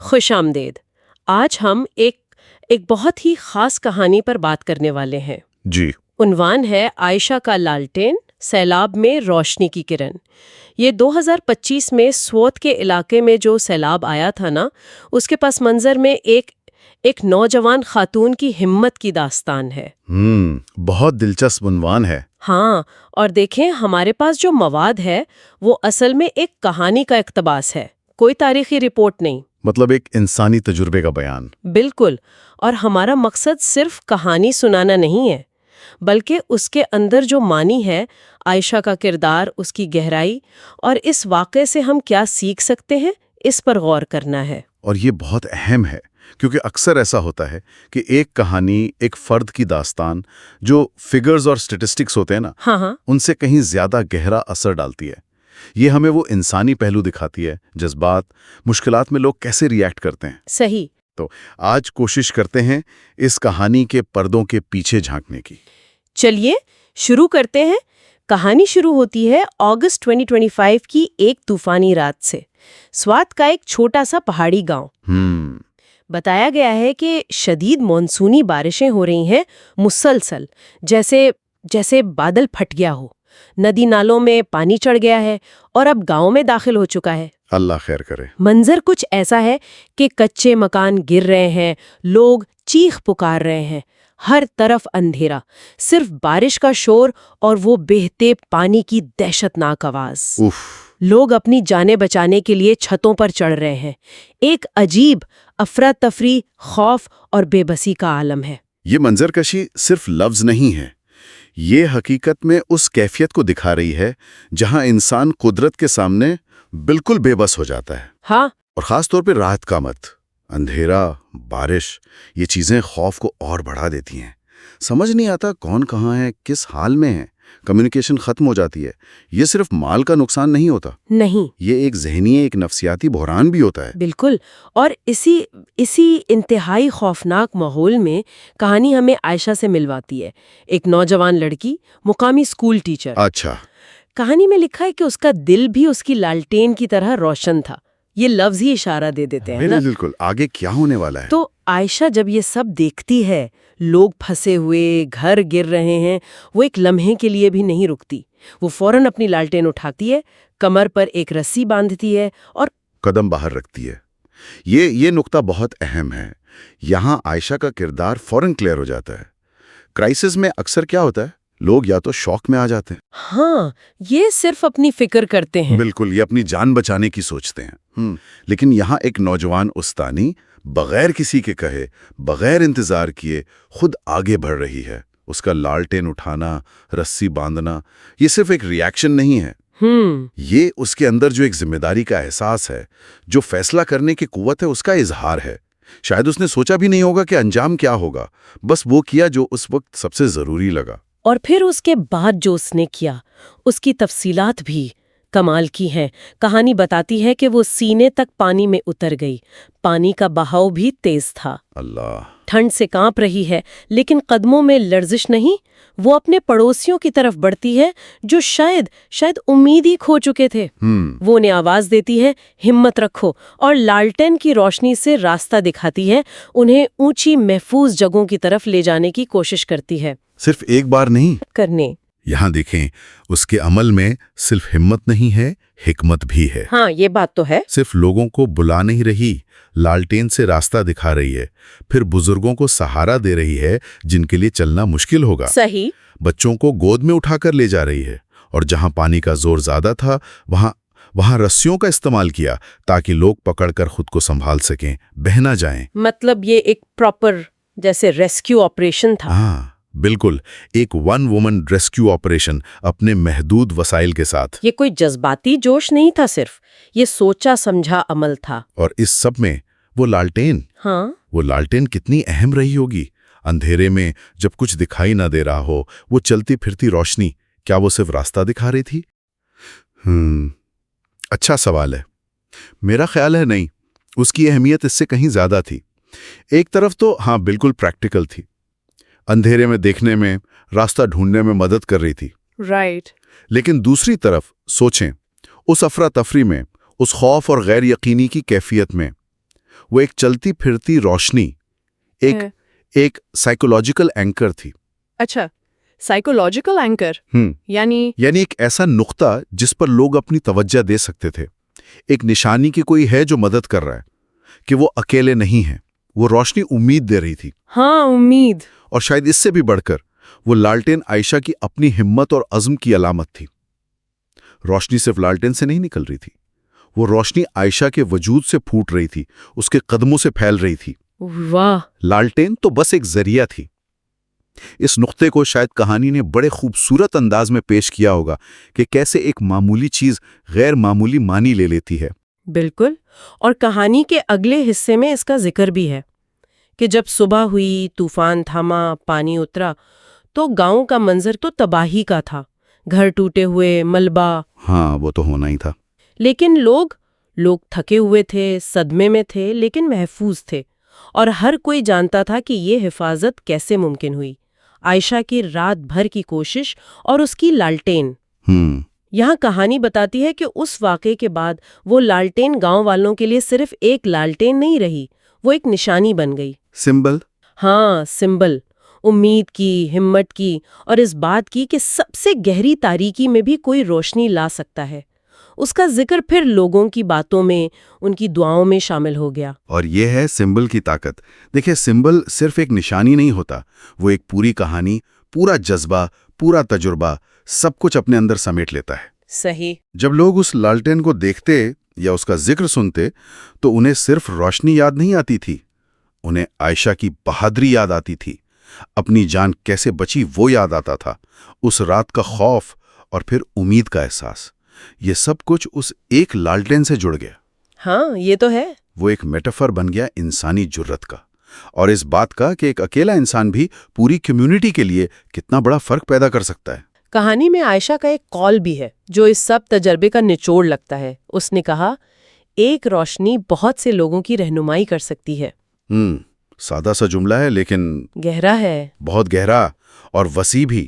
خوش آمدید۔ آج ہم ایک بہت ہی خاص کہانی پر بات کرنے والے ہیں۔ جی۔ عنوان ہے عائشہ کا لالٹین، سیلاب میں روشنی کی کرن۔ یہ 2025 میں سوات کے علاقے میں جو سیلاب آیا تھا نا، اس کے پس منظر میں ایک نوجوان خاتون کی ہمت کی داستان ہے۔ بہت دلچسپ عنوان ہے۔ ہاں، اور دیکھیں ہمارے پاس جو مواد ہے وہ اصل میں ایک کہانی کا اقتباس ہے، کوئی تاریخی رپورٹ نہیں۔ مطلب ایک انسانی تجربے کا بیان۔ بالکل، اور ہمارا مقصد صرف کہانی سنانا نہیں ہے، بلکہ اس کے اندر جو معنی ہے، عائشہ کا کردار، اس کی گہرائی، اور اس واقعے سے ہم کیا سیکھ سکتے ہیں، اس پر غور کرنا ہے۔ اور یہ بہت اہم ہے، کیونکہ اکثر ایسا ہوتا ہے کہ ایک کہانی، ایک فرد کی داستان، جو فگرز اور سٹیٹسٹکس ہوتے ہیں نا، ان سے کہیں زیادہ گہرا اثر ڈالتی ہے۔ یہ ہمیں وہ انسانی پہلو دکھاتی ہے، جذبات، مشکلات میں لوگ کیسے ری ایکٹ کرتے ہیں۔ صحیح۔ تو آج کوشش کرتے ہیں اس کہانی کے پردوں کے پیچھے جھانکنے کی۔ چلیے شروع کرتے ہیں۔ کہانی شروع ہوتی ہے اگست 2025 کی ایک طوفانی رات سے، سوات کا ایک چھوٹا سا پہاڑی گاؤں۔ بتایا گیا ہے کہ شدید مونسونی بارشیں ہو رہی ہیں، مسلسل، جیسے بادل پھٹ گیا ہو۔ ندی نالوں میں پانی چڑھ گیا ہے اور اب گاؤں میں داخل ہو چکا ہے۔ اللہ خیر کرے۔ منظر منظر کچھ ایسا ہے کہ کچے مکان گر رہے ہیں، لوگ چیخ پکار رہے ہیں، ہر طرف اندھیرا، صرف بارش کا شور اور وہ بہتے پانی کی دہشتناک آواز۔ لوگ اپنی جانیں بچانے کے لیے چھتوں پر چڑھ رہے ہیں۔ ایک عجیب افراتفری، خوف اور بے بسی کا عالم ہے۔ یہ منظر کشی صرف لفظ نہیں ہے، یہ حقیقت میں اس کیفیت کو دکھا رہی ہے جہاں انسان قدرت کے سامنے بالکل بے بس ہو جاتا ہے۔ ہاں، اور خاص طور پہ رات کا وقت، اندھیرا، بارش، یہ چیزیں خوف کو اور بڑھا دیتی ہیں۔ سمجھ نہیں آتا کون کہاں ہے، کس حال میں ہے، کمیونیکیشن ختم ہو جاتی ہے۔ یہ صرف مال کا نقصان نہیں ہوتا، نہیں، یہ ایک ذہنی، ایک نفسیاتی بحران بھی ہوتا ہے۔ بالکل۔ اور اسی انتہائی خوفناک ماحول میں کہانی ہمیں عائشہ سے ملواتی ہے، ایک نوجوان لڑکی، مقامی اسکول ٹیچر۔ اچھا۔ کہانی میں لکھا ہے کہ اس کا دل بھی اس کی لالٹین کی طرح روشن تھا۔ یہ لفظ ہی اشارہ دے دیتے ہیں نا۔ بالکل، آگے کیا ہونے والا ہے؟ تو عائشہ جب یہ سب دیکھتی ہے، لوگ پھنسے ہوئے، گھر گر رہے ہیں، وہ ایک لمحے کے لیے بھی نہیں رکتی۔ وہ فوراً اپنی لالٹین اٹھاتی ہے، کمر پر ایک رسی باندھتی ہے اور قدم باہر رکھتی ہے۔ یہ نقطہ بہت اہم ہے۔ یہاں عائشہ کا کردار فوراً کلیئر ہو جاتا ہے۔ کرائسس میں اکثر کیا ہوتا ہے؟ لوگ یا تو شوق میں آ جاتے ہیں۔ ہاں، یہ صرف اپنی فکر کرتے ہیں۔ بالکل، یہ اپنی جان بچانے کی سوچتے ہیں۔ لیکن یہاں ایک نوجوان استانی بغیر کسی کے کہے، بغیر انتظار کیے خود آگے بڑھ رہی ہے۔ اس کا لالٹین اٹھانا، رسی باندھنا، یہ صرف ایک ری ایکشن نہیں ہے، یہ اس کے اندر جو ایک ذمہ داری کا احساس ہے، جو فیصلہ کرنے کی قوت ہے، اس کا اظہار ہے۔ شاید اس نے سوچا بھی نہیں ہوگا کہ انجام کیا ہوگا، بس وہ کیا جو اس وقت سب سے ضروری لگا۔ اور پھر اس کے بعد جو اس نے کیا، اس کی تفصیلات بھی کمال کی ہیں۔ کہانی بتاتی ہے کہ وہ سینے تک پانی میں اتر گئی، پانی کا بہاؤ بھی تیز تھا، اللہ! ٹھنڈ سے کانپ رہی ہے، لیکن قدموں میں لرزش نہیں۔ وہ اپنے پڑوسیوں کی طرف بڑھتی ہے جو شاید امید ہی کھو چکے تھے۔ وہ انہیں آواز دیتی ہے، ہمت رکھو، اور لالٹین کی روشنی سے راستہ دکھاتی ہے، انہیں اونچی محفوظ جگہوں کی طرف لے جانے کی کوشش کرتی ہے۔ صرف ایک بار نہیں کرنے یہاں دیکھیں، اس کے عمل میں صرف ہمت نہیں ہے، حکمت بھی ہے۔ ہاں، یہ بات تو ہے۔ صرف لوگوں کو بلا نہیں رہی، لالٹین سے راستہ دکھا رہی ہے، پھر بزرگوں کو سہارا دے رہی ہے جن کے لیے چلنا مشکل ہوگا۔ صحیح۔ بچوں کو گود میں اٹھا کر لے جا رہی ہے، اور جہاں پانی کا زور زیادہ تھا وہاں رسیوں کا استعمال کیا تاکہ لوگ پکڑ کر خود کو سنبھال سکیں، بہہ نہ جائیں۔ مطلب یہ ایک پراپر جیسے ریسکیو آپریشن تھا۔ ہاں بالکل، ایک ون وومن ریسکیو آپریشن اپنے محدود وسائل کے ساتھ۔ یہ کوئی جذباتی جوش نہیں تھا، صرف یہ سوچا سمجھا عمل تھا۔ اور اس سب میں وہ لالٹین کتنی اہم رہی ہوگی۔ اندھیرے میں جب کچھ دکھائی نہ دے رہا ہو، وہ چلتی پھرتی روشنی، کیا وہ صرف راستہ دکھا رہی تھی؟ اچھا سوال ہے۔ میرا خیال ہے نہیں، اس کی اہمیت اس سے کہیں زیادہ تھی۔ ایک طرف تو ہاں بالکل پریکٹیکل تھی، اندھیرے میں دیکھنے میں، راستہ ڈھونڈنے میں مدد کر رہی تھی۔ رائٹ۔ لیکن دوسری طرف سوچیں، اس افراتفری میں، اس خوف اور غیر یقینی کی کیفیت میں، وہ ایک چلتی پھرتی روشنی، ایک سائیکولوجیکل اینکر تھی۔ اچھا، سائیکولوجیکل اینکر یعنی ایک ایسا نقطہ جس پر لوگ اپنی توجہ دے سکتے تھے، ایک نشانی کہ کوئی ہے جو مدد کر رہا ہے، کہ وہ اکیلے نہیں ہیں۔ وہ روشنی امید دے رہی تھی۔ ہاں، امید۔ اور شاید اس سے بھی بڑھ کر وہ لالٹین عائشہ کی اپنی ہمت اور عزم کی علامت تھی۔ روشنی صرف لالٹین سے نہیں نکل رہی تھی، وہ روشنی عائشہ کے وجود سے پھوٹ رہی تھی، اس کے قدموں سے پھیل رہی تھی۔ واہ! لالٹین تو بس ایک ذریعہ تھی۔ اس نقطے کو شاید کہانی نے بڑے خوبصورت انداز میں پیش کیا ہوگا کہ کیسے ایک معمولی چیز غیر معمولی معنی لے لیتی ہے۔ بالکل، اور کہانی کے اگلے حصے میں اس کا ذکر بھی ہے کہ جب صبح ہوئی، طوفان تھاما، پانی اترا، تو گاؤں کا منظر تو تباہی کا تھا، گھر ٹوٹے ہوئے، ملبہ۔ ہاں، وہ تو ہونا ہی تھا۔ لیکن لوگ تھکے ہوئے تھے، صدمے میں تھے، لیکن محفوظ تھے، اور ہر کوئی جانتا تھا کہ یہ حفاظت کیسے ممکن ہوئی۔ عائشہ کی رات بھر کی کوشش اور اس کی لالٹین۔ یہاں کہانی بتاتی ہے کہ اس واقعے کے بعد وہ لالٹین گاؤں والوں کے لیے صرف ایک لالٹین نہیں رہی، وہ ایک نشانی بن گئی۔ سمبل؟ ہاں، سمبل، امید کی، ہمت کی، اور اس بات کی کہ سب سے گہری تاریکی میں بھی کوئی روشنی لا سکتا ہے۔ اس کا ذکر پھر لوگوں کی باتوں میں، ان کی دعاؤں میں شامل ہو گیا۔ اور یہ ہے سمبل کی طاقت۔ دیکھیں، سمبل صرف ایک نشانی نہیں ہوتا، وہ ایک پوری کہانی، پورا جذبہ، پورا تجربہ، سب کچھ اپنے اندر سمیٹ لیتا ہے۔ صحیح۔ جب لوگ اس لالٹین کو دیکھتے یا اس کا ذکر سنتے تو انہیں صرف روشنی یاد نہیں آتی تھی، انہیں عائشہ کی بہادری یاد آتی تھی، اپنی جان کیسے بچی وہ یاد آتا تھا، اس رات کا خوف اور پھر امید کا احساس، یہ سب کچھ اس ایک لالٹین سے جڑ گیا۔ ہاں، یہ تو ہے۔ وہ ایک میٹافر بن گیا انسانی جرت کا، اور اس بات کا کہ ایک اکیلا انسان بھی پوری کمیونٹی کے لیے کتنا بڑا فرق پیدا کر سکتا ہے۔ کہانی میں عائشہ کا ایک قول بھی ہے جو اس سب تجربے کا نچوڑ لگتا ہے۔ اس نے کہا، ایک روشنی بہت سے لوگوں کی رہنمائی کر سکتی ہے۔ سادہ سا جملہ ہے لیکن گہرا ہے، بہت گہرا، اور وسیع بھی۔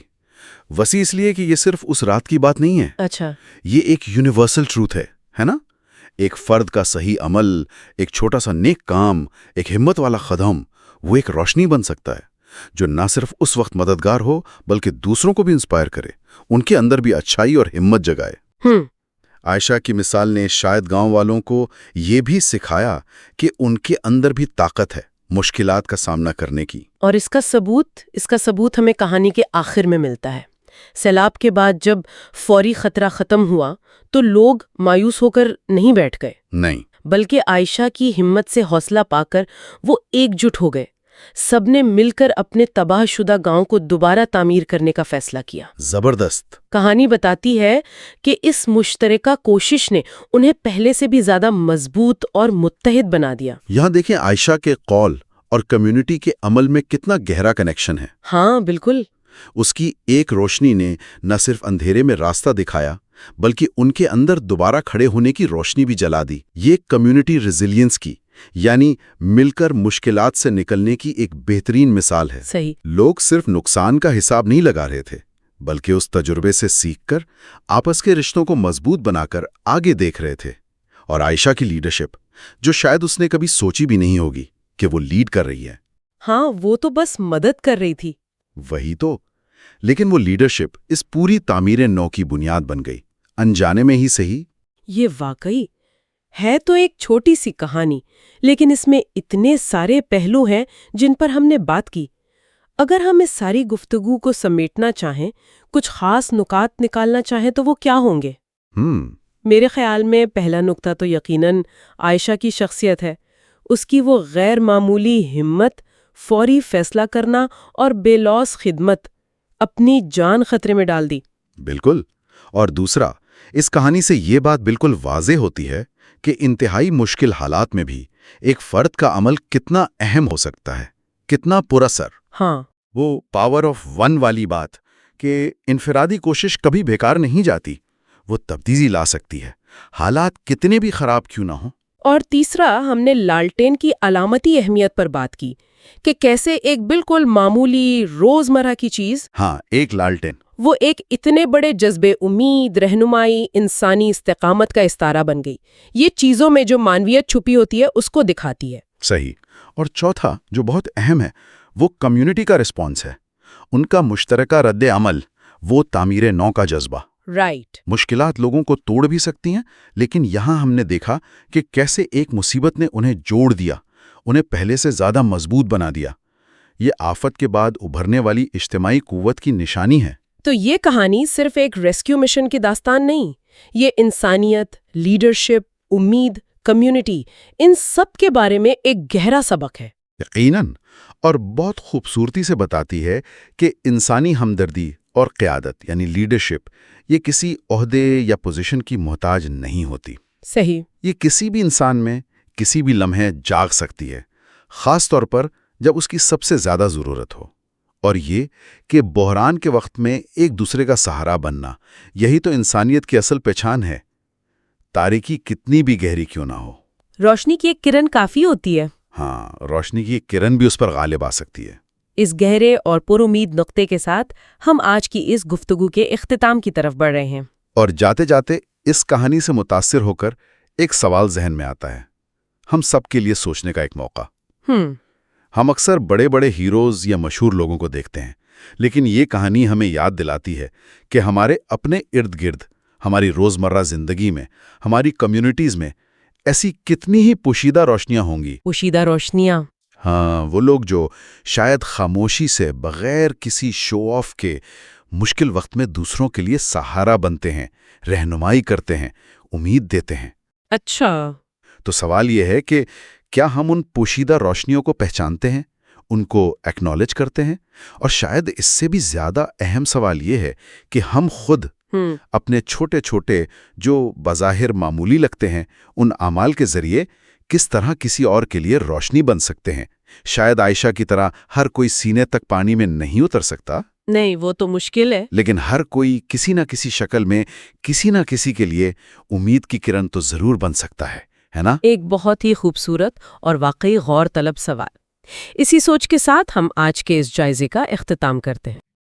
وسیع اس لیے کہ یہ صرف اس رات کی بات نہیں ہے۔ اچھا، یہ ایک یونیورسل ٹروتھ ہے نا؟ ایک فرد کا صحیح عمل، ایک چھوٹا سا نیک کام، ایک ہمت والا قدم، وہ ایک روشنی بن سکتا ہے جو نہ صرف اس وقت مددگار ہو بلکہ دوسروں کو بھی انسپائر کرے، ان کے اندر بھی اچھائی اور ہمت جگائے۔ عائشہ کی مثال نے شاید گاؤں والوں کو یہ بھی سکھایا کہ ان کے اندر بھی طاقت ہے مشکلات کا سامنا کرنے کی۔ اور اس کا ثبوت ہمیں کہانی کے آخر میں ملتا ہے۔ سیلاب کے بعد جب فوری خطرہ ختم ہوا تو لوگ مایوس ہو کر نہیں بیٹھ گئے، نہیں، بلکہ عائشہ کی ہمت سے حوصلہ پا کر وہ ایک جٹ ہو گئے۔ سب نے مل کر اپنے تباہ شدہ گاؤں کو دوبارہ تعمیر کرنے کا فیصلہ کیا۔ زبردست۔ کہانی بتاتی ہے کہ اس مشترکہ کوشش نے انہیں پہلے سے بھی زیادہ مضبوط اور متحد بنا دیا۔ یہاں دیکھیں عائشہ کے قول اور کمیونٹی کے عمل میں کتنا گہرا کنیکشن ہے۔ ہاں، بالکل۔ اس کی ایک روشنی نے نہ صرف اندھیرے میں راستہ دکھایا بلکہ ان کے اندر دوبارہ کھڑے ہونے کی روشنی بھی جلا دی۔ یہ کمیونٹی ریزیلینس کی، یعنی مل کر مشکلات سے نکلنے کی ایک بہترین مثال ہے۔ صحیح۔ لوگ صرف نقصان کا حساب نہیں لگا رہے تھے بلکہ اس تجربے سے سیکھ کر آپس کے رشتوں کو مضبوط بنا کر آگے دیکھ رہے تھے۔ اور عائشہ کی لیڈرشپ، جو شاید اس نے کبھی سوچی بھی نہیں ہوگی کہ وہ لیڈ کر رہی ہے۔ ہاں، وہ تو بس مدد کر رہی تھی۔ وہی تو، لیکن وہ لیڈرشپ اس پوری تعمیر نو کی بنیاد بن گئی، انجانے میں ہی صحیح۔ یہ واقعی ہے تو ایک چھوٹی سی کہانی، لیکن اس میں اتنے سارے پہلو ہیں جن پر ہم نے بات کی۔ اگر ہم اس ساری گفتگو کو سمیٹنا چاہیں، کچھ خاص نکات نکالنا چاہیں تو وہ کیا ہوں گے؟ میرے خیال میں پہلا نکتہ تو یقیناً عائشہ کی شخصیت ہے، اس کی وہ غیر معمولی ہمت، فوری فیصلہ کرنا اور بے لوث خدمت، اپنی جان خطرے میں ڈال دی۔ بالکل۔ اور دوسرا، اس کہانی سے یہ بات بالکل واضح ہوتی ہے کہ انتہائی مشکل حالات میں بھی ایک فرد کا عمل کتنا اہم ہو سکتا ہے، کتنا پر اثر۔ ہاں، وہ پاور آف ون والی بات کہ انفرادی کوشش کبھی بیکار نہیں جاتی، وہ تبدیلی لا سکتی ہے، حالات کتنے بھی خراب کیوں نہ ہوں۔ اور تیسرا، ہم نے لالٹین کی علامتی اہمیت پر بات کی کہ کیسے ایک بالکل معمولی روزمرہ کی چیز، ہاں، ایک لالٹین، وہ ایک اتنے بڑے جذبے امید، رہنمائی، انسانی استقامت کا استعارہ بن گئی۔ یہ چیزوں میں جو معنویت چھپی ہوتی ہے اس کو دکھاتی ہے۔ صحیح. اور چوتھا جو بہت اہم ہے وہ کمیونٹی کا رسپانس ہے. ان کا مشترکہ رد عمل، وہ تعمیر نو کا جذبہ. رائٹ. مشکلات لوگوں کو توڑ بھی سکتی ہیں، لیکن یہاں ہم نے دیکھا کہ کیسے ایک مصیبت نے انہیں جوڑ دیا، انہیں پہلے سے زیادہ مضبوط بنا دیا. یہ آفت کے بعد ابھرنے والی اجتماعی قوت کی نشانی ہے. تو یہ کہانی صرف ایک ریسکیو مشن کی داستان نہیں، یہ انسانیت، لیڈرشپ، امید، کمیونٹی، ان سب کے بارے میں ایک گہرا سبق ہے. یقیناً. اور بہت خوبصورتی سے بتاتی ہے کہ انسانی ہمدردی اور قیادت یعنی لیڈرشپ یہ کسی عہدے یا پوزیشن کی محتاج نہیں ہوتی. صحیح. یہ کسی بھی انسان میں کسی بھی لمحے جاگ سکتی ہے، خاص طور پر جب اس کی سب سے زیادہ ضرورت ہو. اور یہ کہ بحران کے وقت میں ایک دوسرے کا سہارا بننا، یہی تو انسانیت کی اصل پہچان ہے، تاریکی کتنی بھی گہری کیوں نہ ہو. روشنی کی ایک کرن کافی ہوتی ہے. ہاں، روشنی کی ایک کرن بھی اس پر غالب آ سکتی ہے. اس گہرے اور پر امید نقطے کے ساتھ ہم آج کی اس گفتگو کے اختتام کی طرف بڑھ رہے ہیں. اور جاتے جاتے اس کہانی سے متاثر ہو کر ایک سوال ذہن میں آتا ہے، ہم سب کے لیے سوچنے کا ایک موقع. ہم اکثر بڑے بڑے ہیروز یا مشہور لوگوں کو دیکھتے ہیں، لیکن یہ کہانی ہمیں یاد دلاتی ہے کہ ہمارے اپنے ارد گرد، ہماری روزمرہ زندگی میں، ہماری کمیونٹیز میں ایسی کتنی ہی پوشیدہ روشنیاں ہوں گی. پوشیدہ روشنیاں. ہاں، وہ لوگ جو شاید خاموشی سے بغیر کسی شو آف کے مشکل وقت میں دوسروں کے لیے سہارا بنتے ہیں، رہنمائی کرتے ہیں، امید دیتے ہیں. اچھا. تو سوال یہ ہے کہ کیا ہم ان پوشیدہ روشنیوں کو پہچانتے ہیں، ان کو ایکنالج کرتے ہیں؟ اور شاید اس سے بھی زیادہ اہم سوال یہ ہے کہ ہم خود اپنے چھوٹے چھوٹے جو بظاہر معمولی لگتے ہیں ان اعمال کے ذریعے کس طرح کسی اور کے لیے روشنی بن سکتے ہیں. شاید عائشہ کی طرح ہر کوئی سینے تک پانی میں نہیں اتر سکتا، نہیں، وہ تو مشکل ہے، لیکن ہر کوئی کسی نہ کسی شکل میں کسی نہ کسی کے لیے امید کی کرن تو ضرور بن سکتا ہے نا؟ ایک بہت ہی خوبصورت اور واقعی غور طلب سوال. اسی سوچ کے ساتھ ہم آج کے اس جائزے کا اختتام کرتے ہیں.